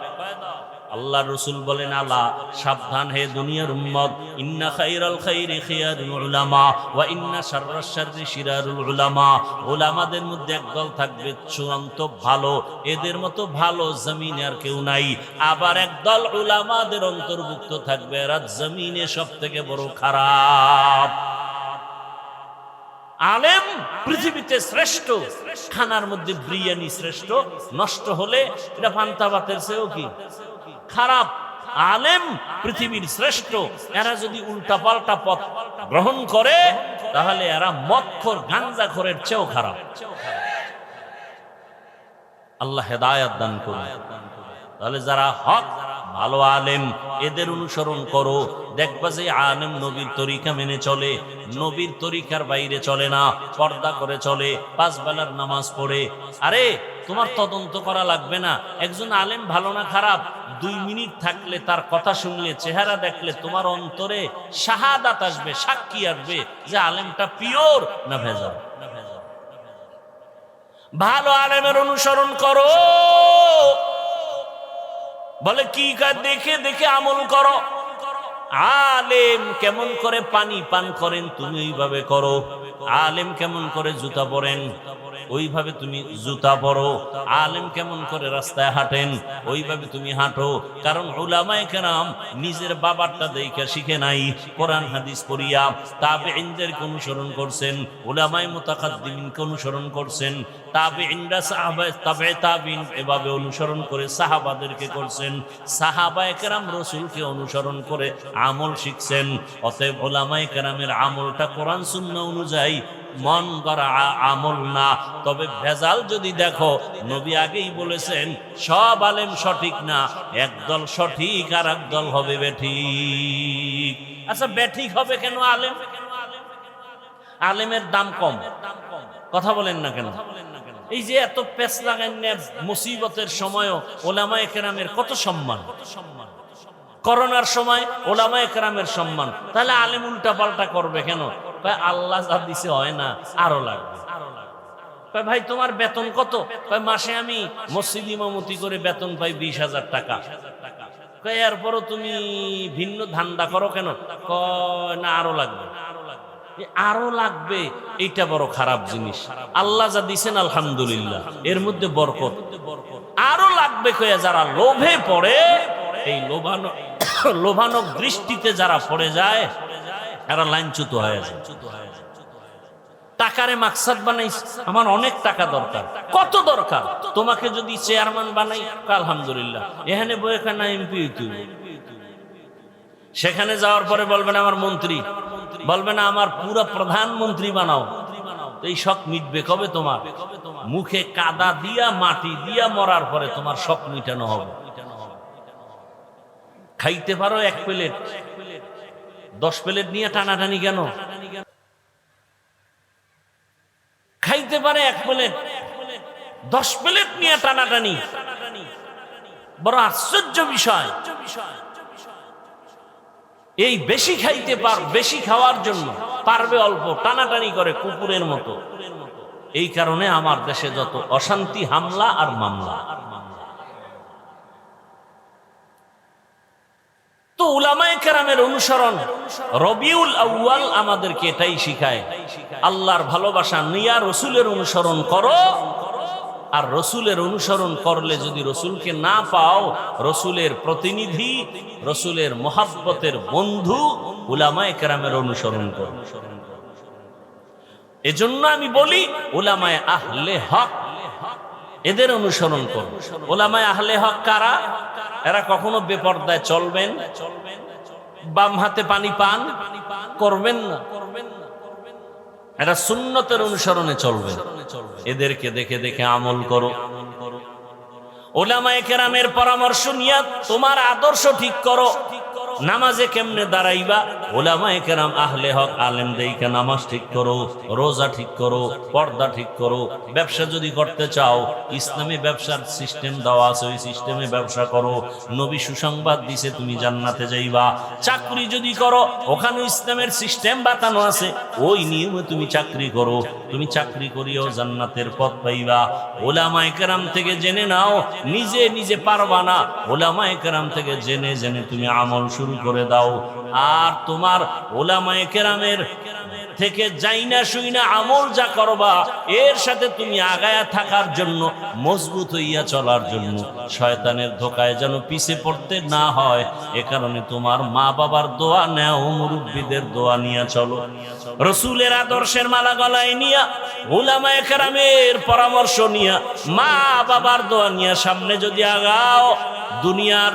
আল্লাহ রসুল বলেন আলা সাবধান হে দুনিয়ার উম্মত, ইন্না খাইরাল খাইরি খিয়ারুল উলামা ওয়া ইন্না শাররাশ শাররি শিরারুল উলামা। উলামাদের মধ্যে একদল থাকবে চূড়ান্ত ভালো, এদের মতো ভালো জমিনে আর কেউ নাই। আবার একদল উলামাদের অন্তর্ভুক্ত থাকবে এরা জমিনে সবথেকে বড় খারাপ। আলেম পৃথিবীতে শ্রেষ্ঠ, খানার মধ্যে বিরিয়ানি শ্রেষ্ঠ, নষ্ট হলে এটা পান্তা ভাতের চেয়েও কি খারাপ। আলেম পৃথিবীর শ্রেষ্ঠ। এরা যদি উল্টা পাল্টা পথ গ্রহণ করে তাহলে এরা মদখোর গাঞ্জাখোরের চেয়েও খারাপ। আল্লাহ হেদায়েত দান করুন। তাহলে যারা হক ভালো আলেম এদের অনুসরণ করো, দেখবা যে আলেম নবীর তরিকা মেনে চলে, নবীর তরিকার বাইরে চলে না, পর্দা করে চলে, 5 বেলার নামাজ পড়ে। আরে তোমার তদন্ত করা লাগবে না একজন আলেম ভালো না খারাপ। 2 মিনিট থাকলে তার কথা শুনলে, চেহারা দেখলে তোমার অন্তরে শাহাদাত আসবে, সাক্ষী আসবে যে আলেমটা পিওর না ভেজাল। ভালো আলেমের অনুসরণ করো। বলে কি দেখে দেখে আমল করো। আলেম কেমন করে পানি পান করেন তুমি ওইভাবে করো। আলেম কেমন করে জুতা পরেন ওইভাবে তুমি জুতা পরো। আলেম কেমন করে রাস্তায় হাঁটেন ওইভাবে তুমি হাঁটো। কারণ উলামায়ে কেরাম নিজের বাবারটা দেখে শিখে নাই, কোরআন হাদিস পড়িয়া তাবেঈনদেরকে অনুসরণ করছেন, উলামায়ে মুতাকাদ্দিমিনকে অনুসরণ করছেন। তাবিঈনরা সাহাবা তাবে তাবিঈন এভাবে অনুসরণ করে সাহাবাদেরকে করছেন, সাহাবায়ে কেরাম রাসূলকে অনুসরণ করে আমল শিখছেন। অতএব উলামায়ে কেরামের আমলটা কোরআন সুন্নাহ অনুযায়ী মন গড়া আমল না। তবে ভেজাল যদি দেখো, নবী আগেই বলেছেন সব আলেম সঠিক না, একদল সঠিক আর একদল হবে বেঠিক। আচ্ছা বেঠিক হবে কেন? আলেমের দাম কম, কথা বলেন না কেন? এই যে এত পেছ লাগান মুসিবতের সময়ও ওলামায়ে কেরামের কত সম্মান, করোনার সময় ওলামায়ে কেরামের সম্মান, তাহলে আলেম উল্টা পাল্টা করবে কেন? আল্লাহ যা দিছে হয় না, আরো লাগবে। ভাই তোমার বেতন কত? মাসে আমি মসজিদ ইমামতি করে বেতন পাই 20,000 টাকা। এরপরও তুমি ভিন্ন ধান্দা করো কেন? না আরো লাগবে, আরো লাগবে। এইটা বড় খারাপ জিনিস। আল্লাহ যা দিছেন আলহামদুলিল্লাহ, এর মধ্যে বরকত। আরো লাগবে কয়ে যারা লোভে পড়ে, এই লোভানক দৃষ্টিতে যারা পড়ে যায়, এরা লাইনচ্যুত হয়ে যায়। টাকারে মাকসাদ বানাই, আমার অনেক টাকা দরকার। কত দরকার? তোমাকে যদি চেয়ারম্যান বানাই, আলহামদুলিল্লাহ, এখানে বয়ে না এমপি, সেখানে যাওয়ার পরে বলবেন আমার মন্ত্রী, বলবে না আমার পুরো প্রধানমন্ত্রী বানাও। এই শখ মিটবে কবে? তোমার মুখে কাদা দিয়া মাটি দিয়া মরার পরে তোমার শখ মিটানো হবে। খাইতে পারো 1 প্লেট, 10 প্লেট নিয়ে টানাটানি কেন? খাইতে পারে 1 প্লেট, 10 প্লেট নিয়ে টানাটানি, বড় আশ্চর্য বিষয়। এই বেশি খাইতে বেশি খাওয়ার জন্য পারবে অল্প, টানাটানি করে কুকুরের মতো। এই কারণে আমার দেশে যত অশান্তি, হামলা আর মামলা। তো উলামায়ে কেরামের অনুসরণ, রবিউল আউয়াল আমাদেরকে এটাই শিখায়। আল্লাহর ভালোবাসা নিয়া রসুলের অনুসরণ করো। আর রসুলের অনুসরণ করলে যদি রসুলকে না পাও, রসুলের প্রতিনিধি, রসুলের মোহাব্বতের বন্ধু উলামায়ে কেরামের অনুসরণ করো। এজন্য আমি বলি উলামায়ে আহলে হক, এদের অনুসরণ করো। উলামায়ে আহলে হক কারা? এরা কখনো বেপরদায় চলবেন, বাম হাতে পানি পান করবেন না, এরা সুন্নতের অনুসরণে চলবে। এদেরকে দেখে দেখে আমল করো। উলামায়ে কেরামের পরামর্শ নিয়ে তোমার আদর্শ ঠিক করো। নামাজে কেমনে দাঁড়াইবা, উলামায়ে কেরাম আহলে হক আলেম দেইকে নামাজ ঠিক করো, রোজা ঠিক করো, পর্দা ঠিক করো। ব্যবসা যদি করতে চাও, ইসলামী ব্যবসার সিস্টেম দেওয়া আছে, ওই সিস্টেমে ব্যবসা করো। নবী সুসংবাদ দিছে তুমি জান্নাতে যাইবা। চাকরি যদি করো, ওখানে ইসলামের সিস্টেম বাতানো আছে, ওই নিয়মে তুমি চাকরি করো। তুমি চাকরি করিও জান্নাতের পথ পাইবা। উলামায়ে কেরাম থেকে জেনে নাও, নিজে নিজে পারবা না, উলামায়ে কেরাম থেকে জেনে জেনে তুমি আমল শুরু করে দাও। আর তোমার উলামায়ে কেরামের থেকে যাইনা শুইনা আমল যা করবা, এর সাথে তুমি আগায়া থাকার জন্য, মজবুত হইয়া চলার জন্য, শয়তানের ধোকায় যেন পিছে পড়তে না হয়, এ কারণে তোমার মা বাবার দোয়া নেও, মুরব্বীদের দোয়া নিয়ে চলো। রসুলের আদর্শের মালা গলায় নিয়া, উলামায়ে কেরামের পরামর্শ নিয়া, মা বাবার দোয়া নিয়া সামনে যদি আগাও, দুনিয়ার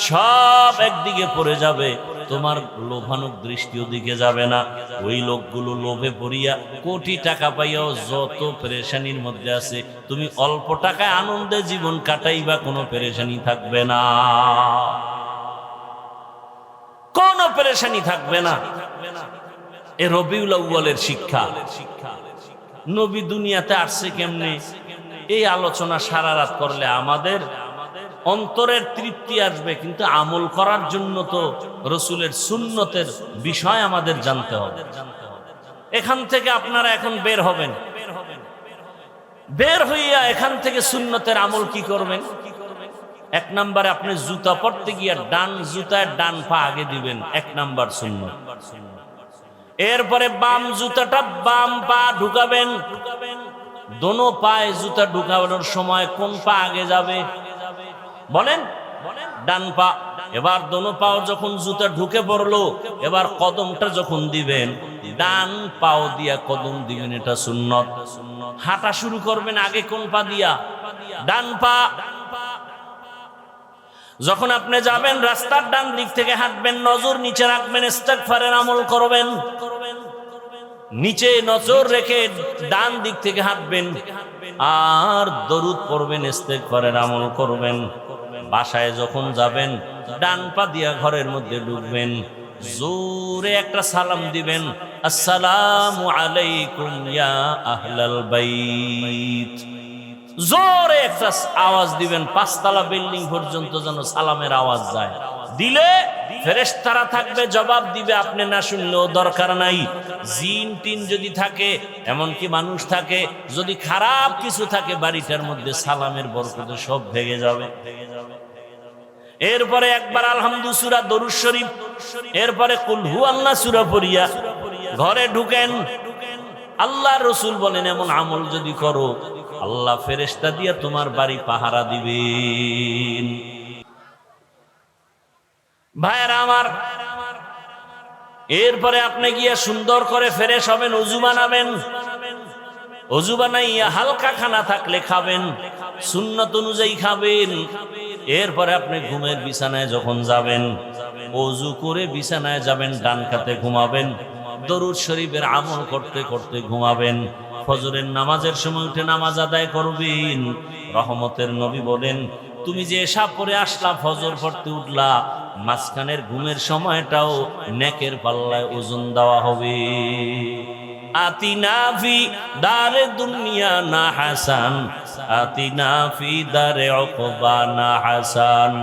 সব একদিকে পড়ে যাবে, তোমার লোভানক দৃষ্টি ওদিকে যাবে না। ওই লোকগুলো লোভে পড়িয়া কোটি টাকা পাইয়াও যত পেরেশানির মধ্যে আছে, তুমি অল্প টাকায় আনন্দে জীবন কাটাইবা, কোনো পেরেশানি থাকবে না, কোনো পেরেশানি থাকবে না। এ রবিউল আউয়ালের শিক্ষা। নবী দুনিয়াতে আসছে কেমনে, এই আলোচনা সারা রাত করলে আমাদের অন্তরের তৃপ্তি আসবে, কিন্তু আমল করার জন্য তো রসুলের সুন্নতের বিষয় আমাদের জানতে হবে। এখান থেকে আপনারা এখন বের হবেন, বের হইয়া এখান থেকে সুন্নতের আমল কি করবেন? 1 নম্বরে আপনি জুতা পরতে গিয়া ডান জুতায় ডান পা আগে দিবেন, 1 নম্বর সুন্নত। এরপরে বাম জুতাটা বাম পা ঢুকাবেন। দোনো পায়ে জুতা ঢুকানোর সময় কোন পা আগে যাবে বলেন? ডান পা। এবার দোনো পাও যখন জুতা ঢুকে পড়লো, এবার কদমটা যখন দিবেন, ডান পাও দিয়া কদম দিবেন, এটা সুন্নত। হাঁটা শুরু করবেন আগে কোন পা দিয়া? ডান পা। যখন আপনি যাবেন রাস্তার ডান দিক থেকে হাঁটবেন, নজর নিচে রাখবেন, ইস্তিগফারের আমল করবেন। নিচে নজর রেখে ডান দিক থেকে হাঁটবেন আর দরুদ পড়বেন, ইস্তিগফারের আমল করবেন। বাসায় যখন যাবেন ডান পা দিয়া ঘরের মধ্যে ঢুকবেন, জোরে একটা সালাম দিবেন, আসসালামু আলাইকুম ইয়া আহলাল বাইত। জোরে একটা আওয়াজ দিবেন, 5 তলা বিল্ডিং পর্যন্ত যেন সালামের আওয়াজ যায়। দিলে ফেরেশতারা থাকবে, জবাব দিবে, আপনি না শুনলেও দরকার নাই। জিন টিন যদি থাকে, এমনকি মানুষ থাকে, যদি খারাপ কিছু থাকে বাড়িটার মধ্যে, সালামের বরকতে সব ভেঙে যাবে। এরপরে একবার আলহামদু সূরা, দরুদ শরীফ, এরপরে কুল হু আল্লাহ সূরা পড়িয়া ঘরে ঢুকেন। আল্লাহ রসুল বলেন এমন আমল যদি করো, আল্লাহ ফেরেশতা দিয়া তোমার বাড়ি পাহারা দিবেন। ভাইরা আমার, এরপরে আপনি গিয়া সুন্দর করে ফ্রেশ হবেন, ওযু বানাবেন। ওযু বানাইয়া হালকা খানা থাকলে খাবেন, সুন্নত অনুযায়ী খাবেন। এরপরে আপনি ঘুমের বিছানায় যখন যাবেন, ওযু করে বিছানায় যাবেন, ডান কাতে ঘুমাবেন, দরুদ শরীফের আমল করতে করতে ঘুমাবেন। ফজরের নামাজের সময় উঠে নামাজ আদায় করবেন। রহমতের নবী বলেন, তুমি যে এশা পড়ে আসলা, ফজর পড়তে উঠলা, মাঝখানের ঘুমের সময়টাও নেকের পাল্লায় ওজন দেওয়া হবে। আতিনা ফি দারে দুনিয়া না হাসান, আতিনা ফি দারে উকবা না হাসান।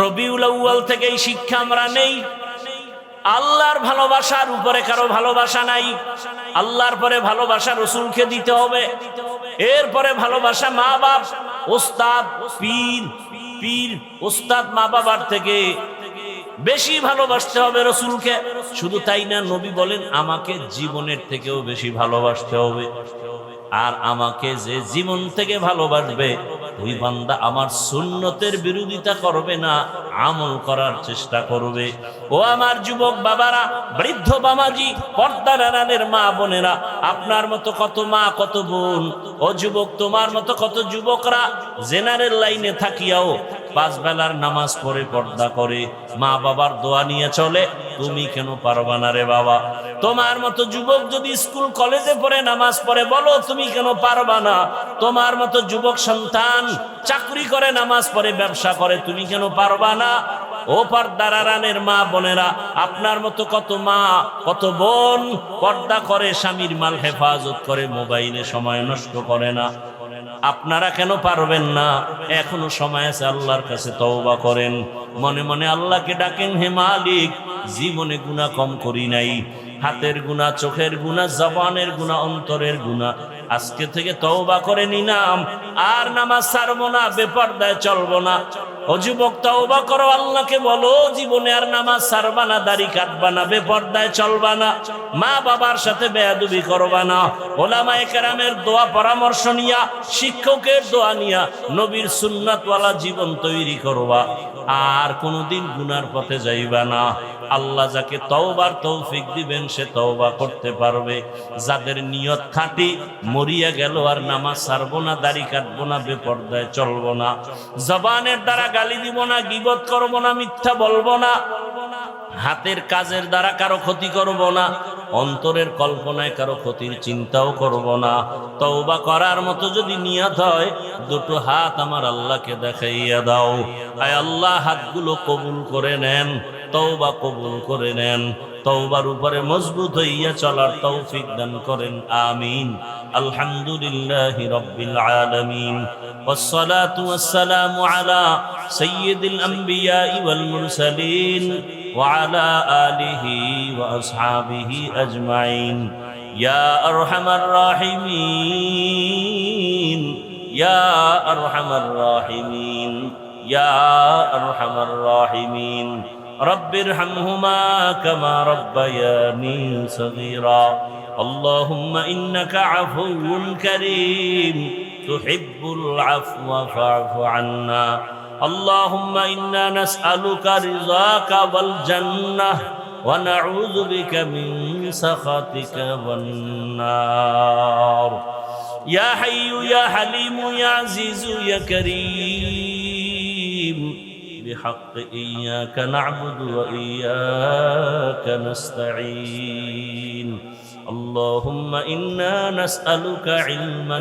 রবিউল আউয়াল থেকে এই শিক্ষা আমরা নেই। আল্লাহর ভালোবাসার উপরে কারো ভালোবাসা নাই। আল্লাহর পরে ভালোবাসা রসুলকে দিতে হবে, এরপরে ভালোবাসা মা বাপ, ওস্তাদ, পীর, পীর ওস্তাদ মা বাবার থেকে বেশি ভালোবাসতে হবে রসুলকে। শুধু তাই না, নবী বলেন আমাকে জীবনের থেকেও বেশি ভালোবাসতে হবে। আর আমাকে যে জীবন থেকে ভালোবাসবে, ওই বান্দা আমার সুন্নতের বিরোধিতা করবে না, আমল করার চেষ্টা করবে। ও আমার যুবক বাবারা, বৃদ্ধ বাবাজি, পর্দার আড়ালের মা বোনেরা, আপনার মতো কত মা, কত বোন, ও যুবক, তোমার মতো কত যুবকরা জেনারেল লাইনে থাকিয়াও 5 বেলার নামাজ পড়ে, পর্দা করে, মা বাবার দোয়া নিয়ে চলে। তুমি কেন পারবা না রে বাবা? তোমার মতো যুবক যদি স্কুল কলেজে পড়ে নামাজ পড়ে, বলো তুমি কেন পারবা না? তোমার মতো যুবক সন্তান চাকরি করে, নামাজ পড়ে, ব্যবসা করে, তুমি কেন পারবা না? ও পর্দার আড়ালের মা বোনেরা, আপনার মতো কত মা, কত বোন পর্দা করে, স্বামীর মাল হেফাজত করে, মোবাইলে সময় নষ্ট করে না। আপনারা কেন পারবেন না? এখনো সময় আছে, আল্লাহর কাছে তওবা করেন, মনে মনে আল্লাহকে ডাকেন, হে মালিক, জীবনে গুনাহ কম করি নাই, হাতের গুনাহ, চোখের গুনাহ, জবানের গুনাহ, অন্তরের গুনাহ, আজকে থেকে তওবা করে নিলাম, আর নামাজ ছাড়বো না, বেপরদায় চলবো না। ও যুবক, তওবা করো, আল্লাহকে বলো জীবনে আর নামাজ ছাড়বা না, দাড়ি কাটবা না, বেপরদায় চলবা না, মা বাবার সাথে বেয়াদবি করবা না, ওলামায়ে কেরামের দোয়া পরামর্শ নিয়া, শিক্ষকের দোয়া নিয়া নবীর সুন্নাতওয়ালা জীবন তৈরি করবা, আর কোনোদিন গুনার পথে যাইবা না। আল্লাহ যাকে তওবার তৌফিক দিবেন সে তওবা করতে পারবে। যাদের নিয়ত খাঁটি, মরিয়া গেল আর নামাজ ছাড়বো না, দাড়ি কাটবো না, বেপরদায় চলবো না, জবানের দ্বারা গালি দিব না, গীবত করবো না, মিথ্যা বলবো না, হাতের কাজের দ্বারা কারো ক্ষতি করব না, অন্তরের কল্পনায় কারো ক্ষতির চিন্তাও করব না। তওবা করার মতো যদি নিয়ত হয়, দুটো হাত আমার আল্লাহকে দেখাইয়া দাও। আয় আল্লাহ, হাতগুলো কবুল করে নেন, তওবা কবুল করে নেন, তওবার উপরে মজবুত হইয়া চলার তৌফিক দান করেন, আমিন। আলহামদুলিল্লাহি রাব্বিল আলামিন, ওয়াসসালাতু ওয়াসসালামু আলা সাইয়্যিদিল আমবিয়া ওয়াল মুরসালিন ওয়া আলা আলিহি ওয়া আসহাবিহি আজমাইন। ইয়া আরহামার রাহিমিন, ইয়া আরহামার রাহিমিন, ইয়া আরহামার রাহিমিন। রব্বিরহামহুমা কামা রব্বায়ানি সগীরা। اللهم إنك عفو كريم تحب العفو فاعف عنا اللهم إنا نسألك رضاك والجنة ونعوذ بك من سخطك والنار يا حي يا حليم يا عزيز يا كريم بحق إياك نعبد وإياك نستعين اللهم إنا نسألك علما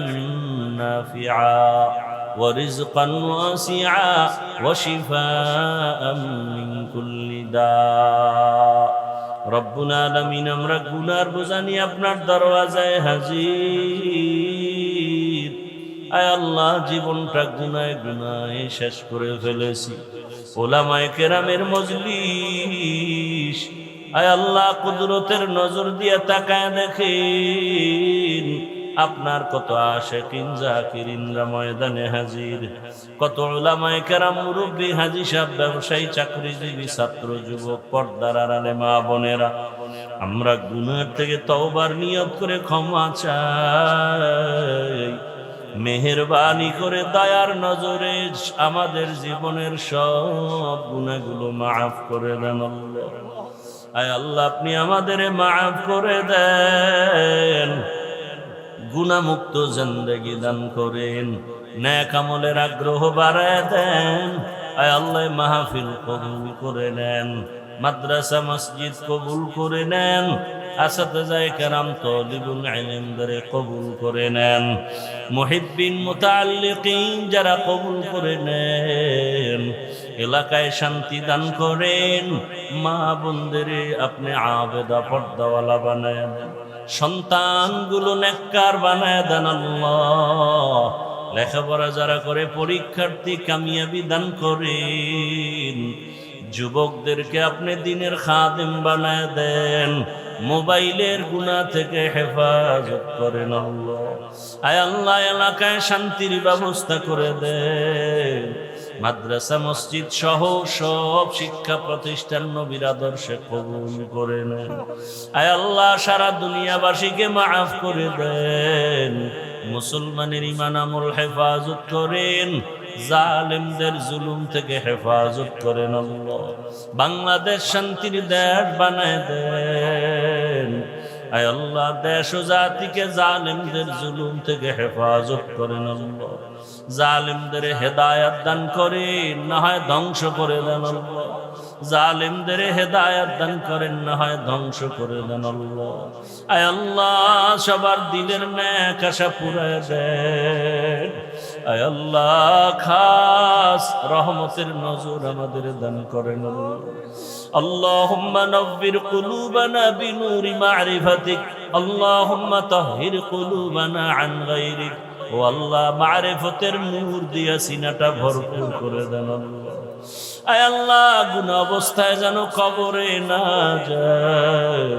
نافعا ورزقا واسعا وشفاء من كل داء ربنا العالمين আমরা গুনার বোঝা নিয়ে আপনার দরওয়াজায় হাজির আয় আল্লাহ জীবনটা গুনায় গুনায় শেষ করে ফেলেছি ওলামায়ে কেরামের মজলিস আয় আল্লাহ কুদরতের নজর দিয়ে তাকায় দেখেন আপনার কত আশিকিন জাকিরিনরা ময়দানে হাজির কত উলামায়ে কেরাম মুরব্বি হাজী সাহেব ব্যবসায়ী চাকরিজীবী ছাত্র যুবক পর্দার আড়ালে মা বোনেরা আমরা গুনাহ থেকে তওবার নিয়ত করে ক্ষমা চাই মেহেরবানি করে দয়ার নজরে আমাদের জীবনের সব গুনাহগুলো মাফ করে দেন আল্লাহ আয় আল্লাহ আপনি আমাদের মাফ করে দেন গুনাহমুক্ত জিন্দেগি দান করেন নেক আমলের আগ্রহ বাড়ায় দেন আয় আল্লাহ মাহফিল কবুল করে নেন মাদ্রাসা মসজিদ কবুল করে নেন আসাতিজায়ে কেরাম তালিবুল ইলমদের কবুল করে নেন মুহিব্বিন মুতাআল্লিকিন যারা কবুল করে নেন এলাকায় শান্তি দান করেন মা বোনদের আপনি আবেদা পর্দাওয়ালা বানায় দেন সন্তানগুলো নেককার বানায় দেন আল্লাহ লেখাপড়া যারা করে পরীক্ষার্থী কামিয়াবি দান করেন যুবকদেরকে আপনি দিনের খাদেম বানায় দেন মোবাইলের গুনাহ থেকে হেফাজত করেন আল্লাহ আয় আল্লাহ এলাকায় শান্তির ব্যবস্থা করে দেন মাদ্রাসা মসজিদ সহ সব শিক্ষা প্রতিষ্ঠান নবীর আদর্শে কবুল করে নেন আয় আল্লাহ সারা দুনিয়াবাসীকে মাফ করে দেন মুসলমানের ঈমান আমল হেফাজত করেন জালেমদের জুলুম থেকে হেফাজত করেন আল্লাহ বাংলাদেশ শান্তির দেশ বানায় দেন আয় আল্লাহ দেশ ও জাতিকে জালেমদের জুলুম থেকে হেফাজত করেন আল্লাহ জালেমদের হেদায়েত দান করেন না হয় ধ্বংস করে দেন আল্লাহ জালেমদের হেদায়েত দান করেন না হয় ধ্বংস করে দেন আল্লাহ আয় আল্লাহ সবার দিলের নেক আশা পুরায় দেন আয় আল্লাহ খাস রহমতের নজর আমাদের দান করেন আল্লাহ আল্লাহুম্মা নব্বির কুলুবানা বিনুরি মারিফাতিক আল্লাহুম্মা তাহহির কুলুবানা আন গায়রিক ও আল্লাহ মারিফতের নূর দিয়া সিনাটা ভরপুর করে দেন আল্লাহ আয় আল্লাহ গুনাহ অবস্থায় যেন কবরে না যায়